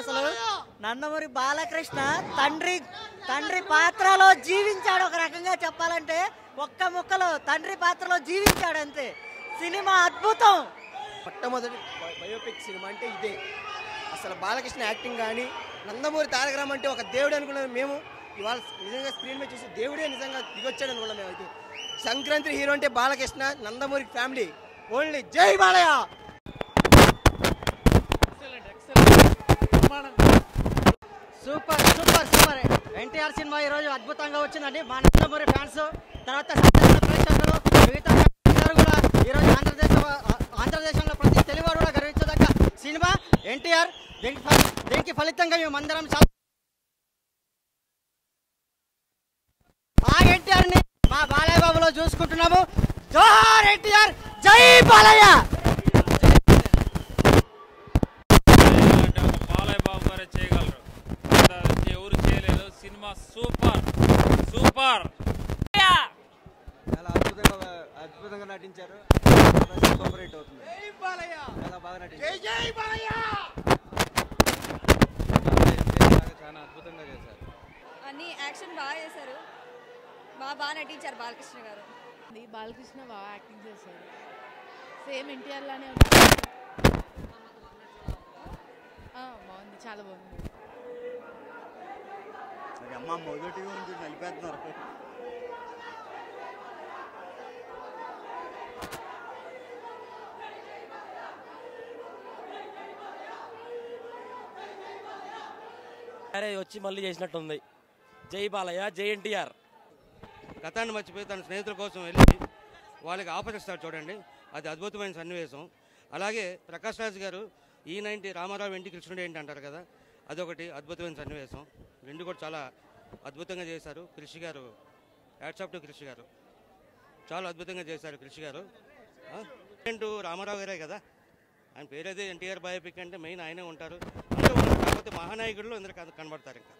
అసలు నందమూరి బాలకృష్ణ తండ్రి పాత్రలో జీవించాడు. ఒక రకంగా చెప్పాలంటే ఒక్క ముక్కలో తండ్రి పాత్రలో జీవించాడు అంతే. సినిమా అద్భుతం. మొట్టమొదటి బయోపిక్ సినిమా అంటే ఇదే. అసలు బాలకృష్ణ యాక్టింగ్ కానీ నందమూరి తారక రామ అంటే ఒక దేవుడు అనుకున్నాం మేము. ఇవాళ నిజంగా స్క్రీన్ మీద చూసి దేవుడే నిజంగా దిగొచ్చాడు అనుకున్నాం మేము. అయితే సంక్రాంతి హీరో అంటే బాలకృష్ణ, నందమూరి ఫ్యామిలీ ఓన్లీ. జై Balayya. Super super super. NTR cinema ఈరోజు అద్భుతంగా వచ్చిందండి. మా నందమూరి ఫ్యాన్స్ తర్వాత ప్రేక్షకులు మిగతా కూడా ఈరోజు ఆంధ్రదేశంలో ప్రతి తెలుగువాడు కూడా గర్వించదగ్గ సినిమా ఎన్టీఆర్. దీనికి ఫలితంగా మేమందరం ఆ ఎన్టీఆర్ ని మా బాలయ్య బాబులో చూసుకుంటున్నాము. జోహార్ ఎన్టీఆర్, జై బాలయ్య. బాలయ్య బాబు గారే చేయగలరు, ఎవరు చేయలేదు. Cinema super super. చాలా అద్భుతంగా నటించారు. సూపర్ హిట్ అవుతుంది. చాలా బాగా నటించారు. చాలా అద్భుతంగా చేశారు. అన్ని యాక్షన్ బాగా చేశారు. బాగా నటించారు బాలకృష్ణ గారు. బాలకృష్ణ బాగా యాక్టింగ్ చేశారు. సేమ్ ఎన్టీఆర్ లానే బాగుంది, చాలా బాగుంది. అమ్మ మొదటిగా ఉంది, నలిపేస్తున్నారు. వచ్చి మళ్ళీ చేసినట్టుంది. జై బాలయ్య, జై ఎన్టీఆర్. గతాన్ని మర్చిపోయి తన స్నేహితుల కోసం వెళ్ళి వాళ్ళకి ఆఫర్ ఇస్తాడు చూడండి, అది అద్భుతమైన సన్నివేశం. అలాగే ప్రకాష్ రాజ్ గారు E90 రామారావు ఇంటి కృష్ణుడు ఏంటి అంటారు కదా, అదొకటి అద్భుతమైన సన్నివేశం. రెండు కూడా చాలా అద్భుతంగా చేశారు. కృషి గారు, హ్యాట్సాప్ టు కృషి గారు, చాలా అద్భుతంగా చేశారు కృషి గారు. రామారావు గారే కదా, ఆయన పేరేదే. ఎన్టీఆర్ బయోపిక్ అంటే మెయిన్ ఆయనే ఉంటారు. అందరూ కాకపోతే మహానాయకుడిలో అందరూ కనబడతారు. ఇంకా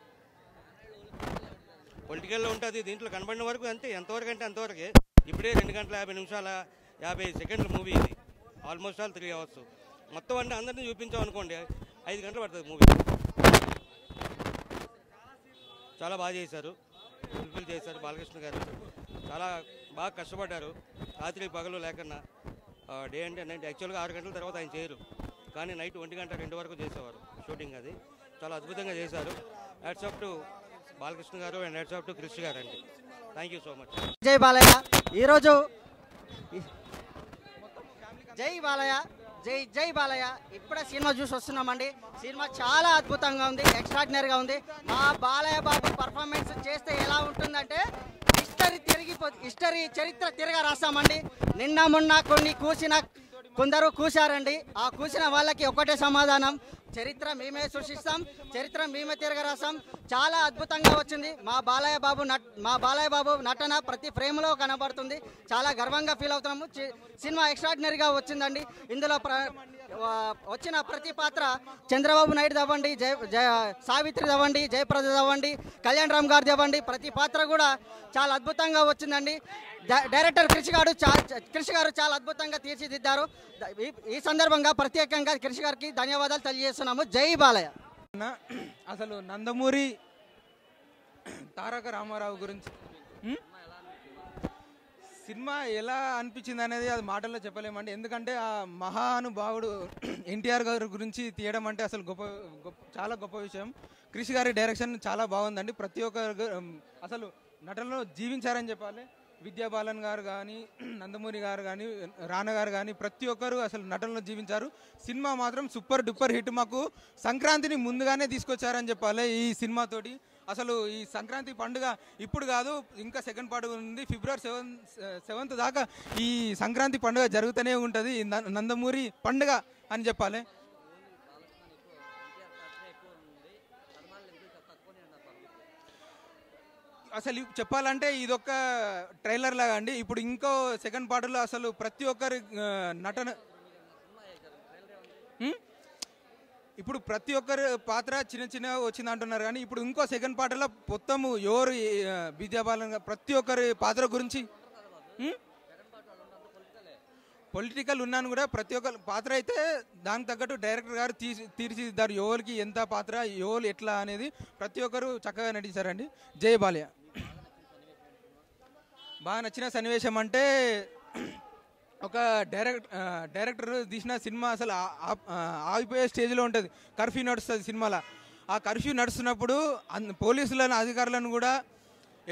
పొలిటికల్లో ఉంటుంది, దీంట్లో కనబడిన వరకు అంతే. ఎంతవరకు అంటే అంతవరకే. ఇప్పుడే 2 గంటల 50 నిమిషాల 50 సెకండ్ల మూవీ ఇది. Almost all 3 hours. మొత్తం అంటే అందరినీ చూపించామనుకోండి 5 గంటలు పడుతుంది మూవీ. చాలా బాగా చేశారు, ఫుల్ఫిల్ చేశారు. బాలకృష్ణ గారు చాలా బాగా కష్టపడ్డారు. రాత్రి పగలు లేకన్నా డే అంటే నైట్. యాక్చువల్గా 6 గంటల తర్వాత ఆయన చేయరు, కానీ నైట్ 1 గంట 2 వరకు చేసేవారు షూటింగ్. అది చాలా అద్భుతంగా చేశారు. హ్యాట్సాప్ టు బాలకృష్ణ గారు అండ్ హ్యాట్సాప్ టు కృష్ణ గారు అండి. Thank you so much. జై బాలయ్య. ఈరోజు జై బాలయ్య, జై జై బాలయ్య. ఇప్పుడే సినిమా చూసి వస్తున్నామండి. సినిమా చాలా అద్భుతంగా ఉంది, ఎక్స్ట్రాడినరీగా ఉంది. మా బాలయ్య బాబు పర్ఫార్మెన్స్ చేస్తే ఎలా ఉంటుందంటే హిస్టరీ చరిత్ర తిరగా రాస్తామండి. నిన్న మొన్న కొందరు కూశారండి. ఆ కూసిన వాళ్ళకి ఒకటే సమాధానం, చరిత్ర మేమే సృష్టిస్తాం, చరిత్ర మేమే తిరగ రాస్తాం. చాలా అద్భుతంగా వచ్చింది. మా బాలయ్య బాబు నటన ప్రతి ఫ్రేమ్లో కనబడుతుంది. చాలా గర్వంగా ఫీల్ అవుతున్నాము. సినిమా ఎక్స్ట్రాడినరీగా వచ్చిందండి. ఇందులో వచ్చిన ప్రతి పాత్ర చంద్రబాబు నాయుడు అవ్వండి, సావిత్రి అవ్వండి, జయప్రద అవ్వండి, కళ్యాణ్ రామ్ గారు అవ్వండి, ప్రతి పాత్ర కూడా చాలా అద్భుతంగా వచ్చిందండి. డైరెక్టర్ కృషి గారు చాలా అద్భుతంగా తీర్చిదిద్దారు. ఈ సందర్భంగా ప్రత్యేకంగా కృషి గారికి ధన్యవాదాలు తెలియజేస్తున్నాము. జై బాలయ్య. అసలు నందమూరి తారక రామారావు గురించి సినిమా ఎలా అనిపించింది అనేది అది మాటల్లో చెప్పలేమండి. ఎందుకంటే ఆ మహానుభావుడు ఎన్టీఆర్ గారి గురించి తీయడం అంటే అసలు చాలా గొప్ప విషయం. కృషి గారి డైరెక్షన్ చాలా బాగుందండి. ప్రతి ఒక్కరు అసలు నటనలో జీవించారని చెప్పాలి. విద్యా బాలన్ గారు కానీ, నందమూరి గారు కానీ, రానా గారు కానీ ప్రతి ఒక్కరు అసలు నటనలో జీవించారు. సినిమా మాత్రం సూపర్ డూపర్ హిట్. మాకు సంక్రాంతిని ముందుగానే తీసుకొచ్చారని చెప్పాలి ఈ సినిమాతోటి. అసలు ఈ సంక్రాంతి పండుగ ఇప్పుడు కాదు, ఇంకా సెకండ్ పార్ట్ ఉంది. ఫిబ్రవరి 7th దాకా ఈ సంక్రాంతి పండుగ జరుగుతూనే ఉంటుంది. నందమూరి పండుగ అని చెప్పాలి. అసలు చెప్పాలంటే ఇదొక ట్రైలర్ లాగా అండి. ఇప్పుడు ఇంకో సెకండ్ పార్ట్లో అసలు ప్రతి ఒక్కరి నటన, ఇప్పుడు ప్రతి ఒక్కరి పాత్ర చిన్న వచ్చింది అంటున్నారు, కానీ ఇప్పుడు ఇంకో సెకండ్ పార్ట్లో మొత్తము ఎవరు విద్యాబాలన్ ప్రతి ఒక్కరి పాత్ర గురించి పొలిటికల్ ఉన్నాను కూడా ప్రతి ఒక్క పాత్ర అయితే దానికి తగ్గట్టు డైరెక్టర్ గారు తీర్చిదిద్దారు. ఎవరికి ఎంత పాత్ర, ఎవరు ఎట్లా అనేది ప్రతి ఒక్కరు చక్కగా నటించారండి. జై బాలయ్య. బాగా నచ్చిన సన్నివేశం అంటే ఒక డైరెక్టర్ తీసిన సినిమా అసలు ఆగిపోయే స్టేజ్లో ఉంటుంది. కర్ఫ్యూ నడుస్తుంది సినిమాలో. ఆ కర్ఫ్యూ నడుస్తున్నప్పుడు పోలీసులను అధికారులను కూడా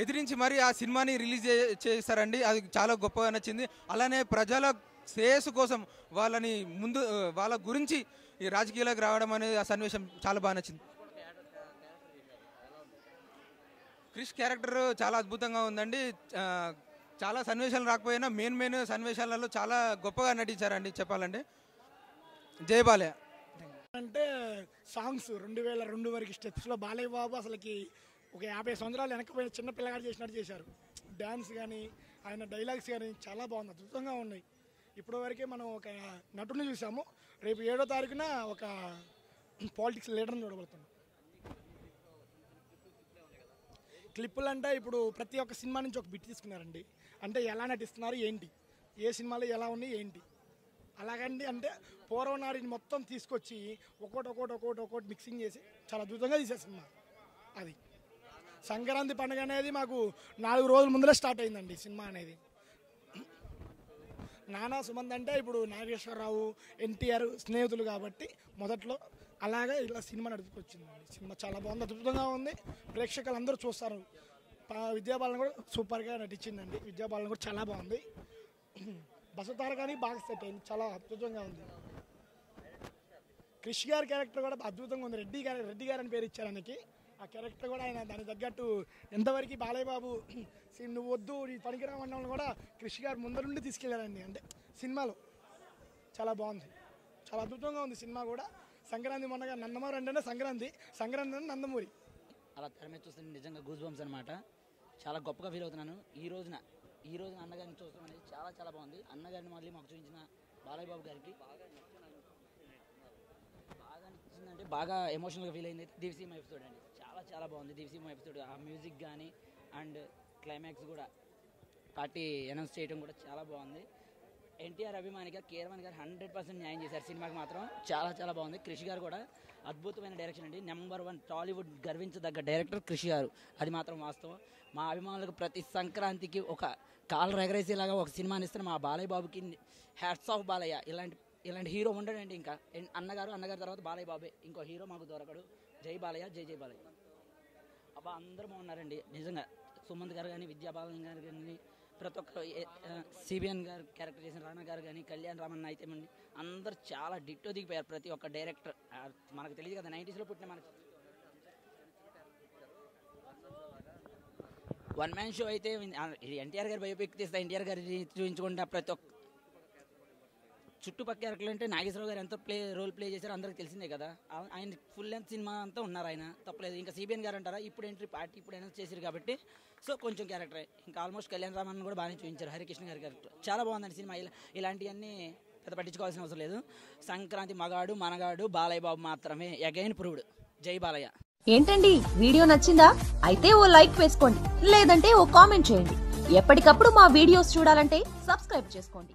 ఎదిరించి మరి ఆ సినిమాని రిలీజ్ చేస్తారండి. అది చాలా గొప్పగా నచ్చింది. అలానే ప్రజల శ్రేయస్సు కోసం వాళ్ళ గురించి ఈ రాజకీయాలకు రావడం అనేది ఆ సన్నివేశం చాలా బాగా నచ్చింది. క్రిష్ క్యారెక్టర్ చాలా అద్భుతంగా ఉందండి. చాలా సన్నివేశాలు రాకపోయినా మెయిన్ సన్నివేశాలలో చాలా గొప్పగా నటించారండి చెప్పాలంటే. జై బాలయ్య. అంటే సాంగ్స్ 2002 వరకు స్టెప్స్లో బాలయ్య బాబు అసలుకి ఒక 50 సంవత్సరాలు వెనకపోయిన చిన్న పిల్లగాడు చేసినట్టు చేశారు. డ్యాన్స్ కానీ ఆయన డైలాగ్స్ కానీ చాలా బాగుంది, అద్భుతంగా ఉన్నాయి. ఇప్పటి వరకే మనం ఒక నటుని చూసాము. రేపు 7వ తారీఖున ఒక పాలిటిక్స్ లీడర్ని చూడబోతున్నాం. క్లిప్పులు అంటే ఇప్పుడు ప్రతి ఒక్క సినిమా నుంచి ఒక బిట్ తీసుకున్నారండి. అంటే ఎలా నటిస్తున్నారు ఏంటి, ఏ సినిమాలో ఎలా ఉన్నాయి ఏంటి, అలాగండి. అంటే పూర్వం నాడిని మొత్తం తీసుకొచ్చి ఒక్కోటి మిక్సింగ్ చేసి చాలా అద్భుతంగా తీసే సినిమా అది. సంక్రాంతి పండుగ అనేది మాకు 4 రోజుల ముందరే స్టార్ట్ అయిందండి సినిమా అనేది. నానా సుమంత్ అంటే ఇప్పుడు నాగేశ్వరరావు, ఎన్టీఆర్ స్నేహితులు కాబట్టి మొదట్లో అలాగే ఇలా సినిమా నడుపుకొచ్చిందండి. సినిమా చాలా బాగుంది, అద్భుతంగా ఉంది. ప్రేక్షకులు అందరూ చూస్తారు. విద్యాబాలన్ కూడా సూపర్గా నటించిందండి. విద్యాబాలన్ కూడా చాలా బాగుంది. బసతార కానీ బాగా సెట్ అయింది, చాలా అద్భుతంగా ఉంది. క్రిష్ గారి క్యారెక్టర్ కూడా అద్భుతంగా ఉంది. రెడ్డి గారు అని పేరు ఇచ్చారు ఆయనకి. ఆ క్యారెక్టర్ కూడా ఆయన దానికి తగ్గట్టు ఎంతవరకు బాలయ్య బాబు నువ్వు వద్దు నీ పనికిరామన్న కూడా క్రిష్ గారు ముందరుండి తీసుకెళ్ళారండి. అంటే సినిమాలో చాలా బాగుంది, చాలా అద్భుతంగా ఉంది సినిమా కూడా. సంక్రాంతి మొన్నగా నందమూరి అంటేనే సంక్రాంతి అంటే నందమూరి. అలా తెర మీద చూస్తే నిజంగా గూస్ బంప్స్ అనమాట. చాలా గొప్పగా ఫీల్ అవుతున్నాను. ఈ రోజున అన్నగారిని చూస్తాం అనేది చాలా బాగుంది. అన్నగారిని మళ్ళీ మాకు చూపించిన బాలయ్య బాబు గారికి బాగా నచ్చిందంటే బాగా ఎమోషనల్గా ఫీల్ అయింది దివిసీమ ఎపిసోడ్ అండి. చాలా బాగుంది దివిసీమ ఎపిసోడ్. ఆ మ్యూజిక్ కానీ అండ్ క్లైమాక్స్ కూడా పార్టీ అనౌన్స్ చేయడం కూడా చాలా బాగుంది. ఎన్టీఆర్ అభిమానిగా కీరవాణి గారు 100% న్యాయం చేశారు సినిమాకి మాత్రం. చాలా బాగుంది. క్రిష్ గారు కూడా అద్భుతమైన డైరెక్షన్ అండి. నెంబర్ 1 టాలీవుడ్ గర్వించదగ్గ డైరెక్టర్ క్రిష్ గారు, అది మాత్రం వాస్తవం. మా అభిమానులకు ప్రతి సంక్రాంతికి ఒక కాలర్ ఎగరేసేలాగా ఒక సినిమాని ఇస్తున్న మా బాలయ్య బాబుకి హ్యాట్స్ ఆఫ్ బాలయ్య. ఇలాంటి హీరో ఉండడండి. ఇంకా అన్నగారు తర్వాత బాలయ్య బాబే, ఇంకో హీరో మాకు దొరకడు. జై బాలయ్య, జై బాలయ్య. అబ్బా అందరూ బాగున్నారండి నిజంగా. సుమంత్ గారు కానీ, విద్యాబాలన్ గారు కానీ, ప్రతి ఒక్క సిబిఎన్ గారు క్యారెక్టర్ చేసిన రానా గారు కానీ, కళ్యాణ్ రామన్న అయితే అందరు చాలా డిట్టో దిగిపోయారు. ప్రతి ఒక్క డైరెక్టర్ మనకు తెలియదు కదా, 90s లో పుట్టిన మనకు వన్ మ్యాన్ షో అయితే ఎన్టీఆర్ గారి బయోపిక్ తీస్తే ఎన్టీఆర్ గారి చూపించుకుంటే ప్రతి ఒక్క చుట్టుపక్కల క్యారెక్టర్లు అంటే నాగేశ్వరరావు గారు ఎంత రోల్ ప్లే చేశారో అందరికి తెలిసిందే కదా. ఆయన ఫుల్ లెంత్ సినిమా అంతా ఉన్నారు, ఆయన తప్పలేదు. ఇంకా సిబిఎన్ గారు అంటారా, ఇప్పుడు ఎంట్రీ పార్టీ ఇప్పుడు అనౌన్స్ చేశారు కాబట్టి సో కొంచెం క్యారెక్టరే. ఇంకా ఆల్మోస్ట్ కళ్యాణ్ రామన్ కూడా బాగానే చూపించారు. హరికృష్ణ గారి క్యారెక్టర్ చాలా బాగుందండి సినిమా. ఇలాంటివన్నీ పెద్ద పట్టించుకోవాల్సిన అవసరం లేదు. సంక్రాంతి మగాడు మనగాడు బాలయ్య బాబు మాత్రమే, అగైన్ ప్రూవ్డ్. జై బాలయ్య. ఏంటండి వీడియో నచ్చిందా? అయితే ఓ లైక్ వేసుకోండి, లేదంటే ఓ కామెంట్ చేయండి. ఎప్పటికప్పుడు మా వీడియోస్ చూడాలంటే సబ్స్క్రైబ్ చేసుకోండి.